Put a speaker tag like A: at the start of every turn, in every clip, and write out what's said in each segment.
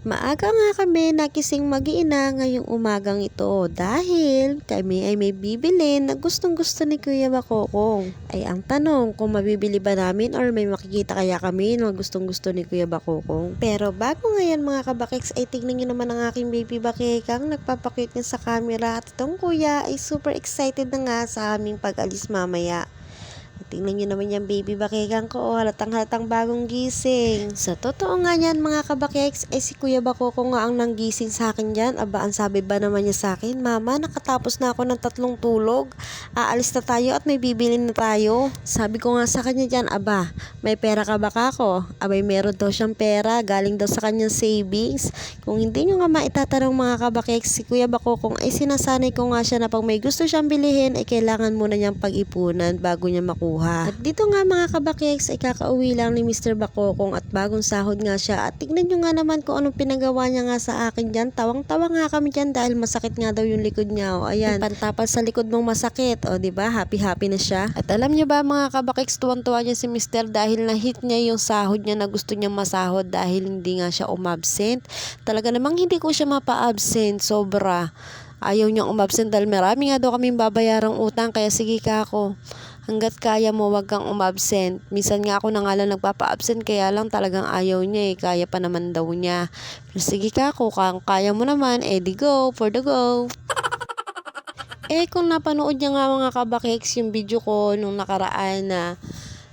A: Maaga nga kami nagising mag-iina ngayong umagang ito dahil kami ay may bibili na gustong-gusto ni Kuya Bakokong. Ay ang tanong kung mabibili ba namin or may makikita kaya kami na gustong-gusto ni Kuya Bakokong. Pero bago ngayon mga kabakeks ay tignan nyo naman ang aking baby bakekang nagpapakute niya sa camera at itong kuya ay super excited na nga sa aming pag-alis mamaya. Tingnan nyo naman yung baby bakekang ko, halatang bagong gising. Sa totoo nga yan mga kabakeks, ay si Kuya Bakoko nga ang nanggising sa akin dyan. Aba, ang sabi ba naman niya sa akin, Mama, nakatapos na ako ng 3 tulog. Aalis na tayo at may bibili na tayo. Sabi ko nga sa kanya dyan, aba, may pera ka ba kako? Abay, meron daw siyang pera, galing daw sa kanyang savings. Kung hindi nyo nga maitatanong mga kabakeks, si Kuya Bakoko ay sinasanay ko nga siya na pag may gusto siyang bilihin, ay kailangan muna niyang pag-ipunan bago niya makuha. At dito nga mga kabakeks ay kakauwi lang ni Mr. Bakokong at bagong sahod nga siya. At tignan nyo nga naman kung anong pinagawa niya nga sa akin dyan. Tawang-tawa nga kami dyan dahil masakit nga daw yung likod niya. O ayan, pantapal sa likod mong masakit. O diba, happy-happy na siya. At alam nyo ba mga kabakeks, tuwang-tuwa niya si Mr. dahil na-hit niya yung sahod niya na gusto niya masahod dahil hindi nga siya umabsent. Talaga namang hindi ko siya mapa-absent, sobra. Ayaw niyang umabsent dahil marami nga daw kaming babayarang utang kaya sige ka ako. Hanggat kaya mo wag kang umabsent. Minsan nga ako na nga lang nagpapa-absent kaya lang talagang ayaw niya kaya pa naman daw niya. Pero sige ka ako, kaya mo naman, di go, for the go. Kung napanood niya nga mga kabakeks yung video ko nung nakaraan na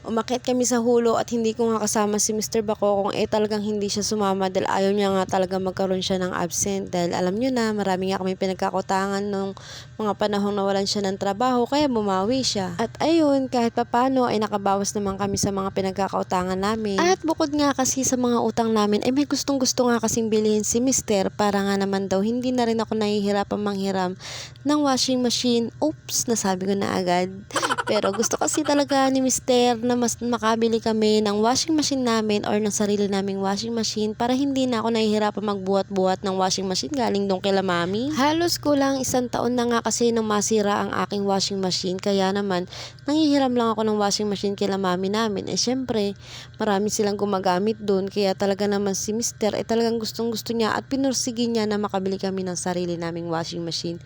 A: umakyat kami sa hulo at hindi ko nga kasama si Mr. Bakokong talagang hindi siya sumama dahil ayaw niya nga talaga magkaroon siya ng absent dahil alam niyo na marami nga kami pinagkakutangan nung mga panahong nawalan siya ng trabaho kaya bumawi siya. At ayun, kahit papano ay nakabawas naman kami sa mga pinagkakautangan namin. At bukod nga kasi sa mga utang namin ay may gustong-gusto nga kasing bilhin si Mr. para nga naman daw hindi na rin ako nahihirapan manghiram ng washing machine. Oops, nasabi ko na agad. Pero gusto kasi talaga ni Mr. na mas makabili kami ng washing machine namin or ng sarili naming washing machine para hindi na ako nahihirapan magbuhat-buhat ng washing machine galing doon kila mami. Halos kulang 1 taon na nga kasi nang masira ang aking washing machine kaya naman nanghihiram lang ako ng washing machine kila mami namin. Syempre, marami silang gumagamit doon kaya talaga naman si Mr. Talagang gustong-gusto niya at pinursige niya na makabili kami ng sarili naming washing machine.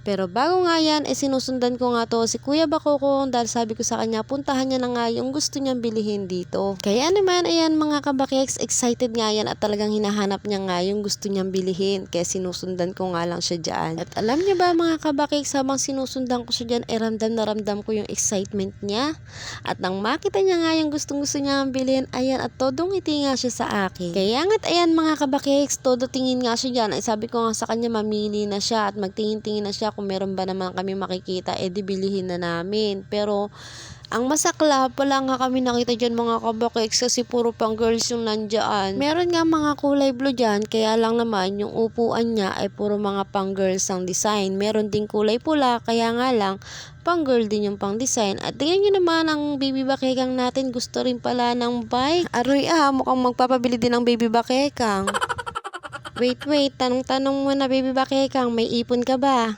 A: Pero bago nga yan, sinusundan ko nga to si Kuya Bakoko dahil sabi ko sa kanya, puntahan niya na nga yung gusto niyang bilihin dito. Kaya naman, ayan mga kabakeks, excited nga yan at talagang hinahanap niya nga yung gusto niyang bilihin. Kaya sinusundan ko nga lang siya dyan. At alam niyo ba mga kabakeks, habang sinusundan ko siya dyan, ramdam na ramdam ko yung excitement niya. At nang makita niya nga yung gustong-gusto niyang bilhin, ayan, at todong ngiti nga siya sa akin. Kaya nga't ayan mga kabakeks, todo tingin nga siya dyan. Ay sabi ko nga sa kanya, mamili na siya at magtingin-tingin na siya kung meron ba naman kami makikita, di bilihin na namin. Pero ang masakla, wala nga kami nakita dyan mga kabakeks kasi puro pang girls yung nandyan. Meron nga mga kulay blue dyan, kaya lang naman yung upuan niya ay puro mga pang girls ang design. Meron ding kulay pula, kaya nga lang pang girl din yung pang design. At tingnan nyo naman ang baby bakekang natin, gusto rin pala ng bike. Aroy mukhang magpapabili din ng baby bakekang. Wait, tanong-tanong mo na baby bakekang, may ipon ka ba?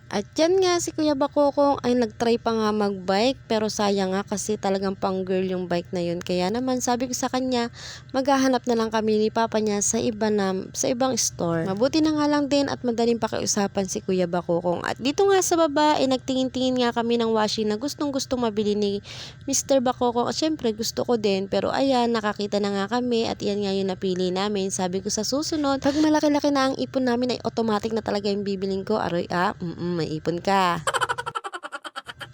A: At yan nga si Kuya Bakokong ay nagtry pa nga magbike pero sayang nga kasi talagang pang girl yung bike na yun. Kaya naman sabi ko sa kanya maghahanap na lang kami ni Papa niya sa ibang store. Mabuti na nga lang din at madaling pakiusapan si Kuya Bakokong. At dito nga sa baba nagtingin-tingin nga kami ng washing na gustong-gusto mabili ni Mr. Bakokong. At syempre gusto ko din pero ayan nakakita na nga kami at yan nga yung napili namin. Sabi ko sa susunod pag malaki-laki na ang ipon namin ay automatic na talaga yung bibiling ko. Aroy may ipon ka.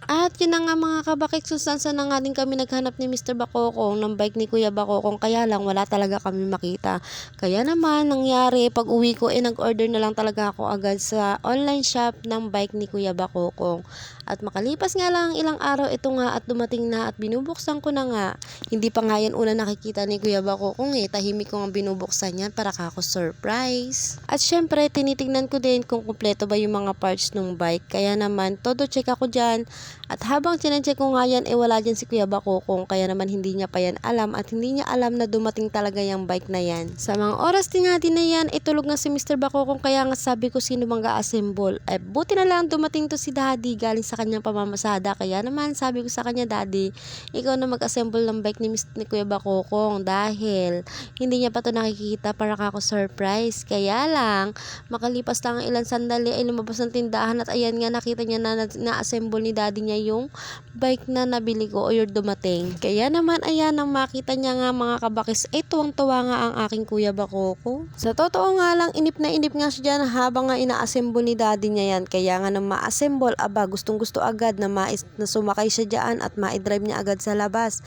A: At yun na nga mga kabakeks, sustansa na nga din kami naghanap ni Mr. Bakokong ng bike ni Kuya Bakokong kaya lang wala talaga kami makita. Kaya naman nangyari pag uwi ko nag-order na lang talaga ako agad sa online shop ng bike ni Kuya Bakokong. At makalipas nga lang ilang araw ito nga at dumating na at binubuksan ko na nga. Hindi pa nga yan una nakikita ni Kuya Bakokong tahimik ko nga binubuksan yan para kako surprise. At syempre tinitignan ko din kung kumpleto ba yung mga parts ng bike. Kaya naman todo check ako dyan. At habang chinecheck ko nga yan, wala dyan si Kuya Bakokong. Kaya naman hindi niya pa yan alam at hindi niya alam na dumating talaga yung bike na yan. Sa mga oras din natin na yan, itulog nga si Mr. Bakokong. Kaya nga sabi ko sino bang ga-assemble. Buti na lang dumating to si Daddy galing sa sa kanyang pamamasada. Kaya naman sabi ko sa kanya, Daddy, ikaw na mag-assemble ng bike ni Kuya Bakokong dahil hindi niya pa to nakikita para ako surprise. Kaya lang, makalipas lang ang ilang sandali ay lumabas ng tindahan at ayan nga nakita niya na-assemble ni Daddy niya yung bike na nabili ko o yung dumating. Kaya naman ayan nang makita niya nga mga kabakis ay tuwang-tuwa nga ang aking Kuya Bakoko. Sa totoo nga lang inip nga siya dyan habang nga ina-assemble ni Daddy niya yan. Kaya nga nang ma-assemble, aba gustong gusto agad na sumakay siya dyan at ma-drive niya agad sa labas.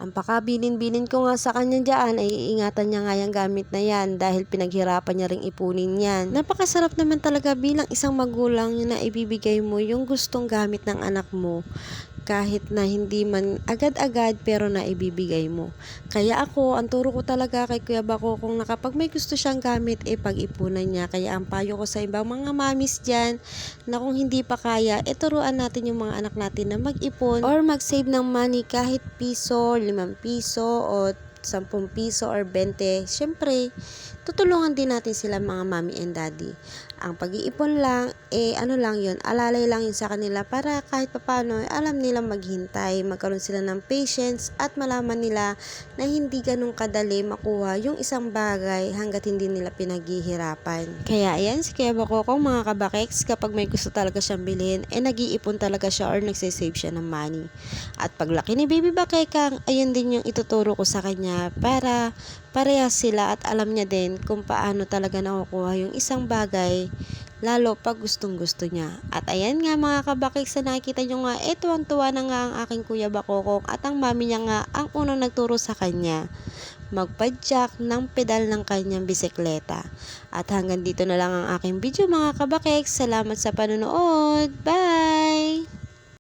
A: Ang pakabilin-bilin ko nga sa kanya dyan ay iingatan niya nga yung gamit na yan dahil pinaghirapan niya ring ipunin yan. Napakasarap naman talaga bilang isang magulang na ibibigay mo yung gustong gamit ng anak mo. Kahit na hindi man agad-agad pero na ibibigay mo. Kaya ako, ang turo ko talaga kay Kuya Bakokong na kapag may gusto siyang gamit, pag-ipunan niya. Kaya ang payo ko sa ibang mga mamis dyan, na kung hindi pa kaya, turuan natin yung mga anak natin na mag-ipon or mag-save ng money kahit piso, 5 piso o 10 piso or 20. Siyempre, tutulungan din natin sila mga mommy and daddy. Ang pag-iipon lang, ano lang yun, alalay lang yun sa kanila para kahit papano, alam nilang maghintay, magkaroon sila ng patience at malaman nila na hindi ganun kadali makuha yung isang bagay hanggat hindi nila pinaghihirapan. Kaya ayan, si Kuya Bakokong mga kabakeks, kapag may gusto talaga siyang bilhin, nag-iipon talaga siya or nagsisave siya ng money. At paglaki ni Baby Bakekang, ayun din yung ituturo ko sa kanya para parehas sila at alam niya din kung paano talaga nakukuha yung isang bagay lalo pag gustong gusto niya. At ayan nga mga kabakik, sa nakikita nyo nga, tuwang-tuwa na nga ang aking Kuya Bakokong at ang mami niya nga ang unang nagturo sa kanya magpadyak ng pedal ng kanyang bisikleta. At hanggang dito na lang ang aking video mga kabakik. Salamat sa panonood. Bye!